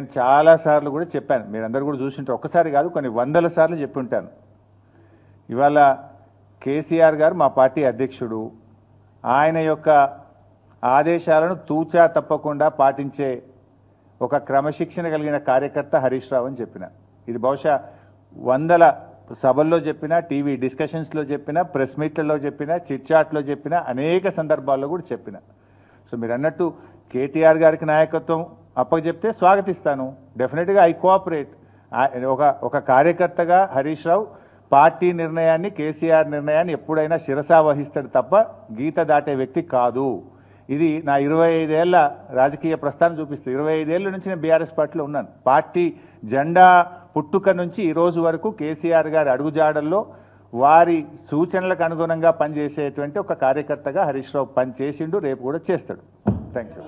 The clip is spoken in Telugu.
నేను చాలాసార్లు కూడా చెప్పాను, మీరందరూ కూడా చూసింటారు, ఒక్కసారి కాదు కొన్ని వందల సార్లు చెప్పి ఉంటాను. ఇవాళ కేసీఆర్ గారు మా పార్టీ అధ్యక్షుడు, ఆయన యొక్క ఆదేశాలను తూచా తప్పకుండా పాటించే ఒక క్రమశిక్షణ కలిగిన కార్యకర్త హరీష్ రావు అని చెప్పిన. ఇది బహుశా వందల సభల్లో చెప్పిన, టీవీ డిస్కషన్స్లో చెప్పిన, ప్రెస్ మీట్లలో చెప్పిన, చిట్చాట్లో చెప్పిన, అనేక సందర్భాల్లో కూడా చెప్పిన. సో మీరు అన్నట్టు కేటీఆర్ గారికి నాయకత్వం అప్పచెప్తే స్వాగతిస్తాను, డెఫినెట్గా ఐ కోఆపరేట్. ఒక కార్యకర్తగా హరీష్ రావు పార్టీ నిర్ణయాన్ని, కేసీఆర్ నిర్ణయాన్ని ఎప్పుడైనా శిరసా వహిస్తాడు తప్ప గీత దాటే వ్యక్తి కాదు. ఇది నా 25 ఏళ్ల రాజకీయ ప్రస్థానం చూపిస్తుంది. 25 ఏళ్ల నుంచి నేను బీఆర్ఎస్ పార్టీలో ఉన్నాను. పార్టీ జెండా పుట్టుక నుంచి ఈ రోజు వరకు కేసీఆర్ గారి అడుగుజాడల్లో వారి సూచనలకు అనుగుణంగా పనిచేసేటువంటి ఒక కార్యకర్తగా హరీష్ రావు పనిచేసిండు, రేపు కూడా చేస్తాడు. Thank you.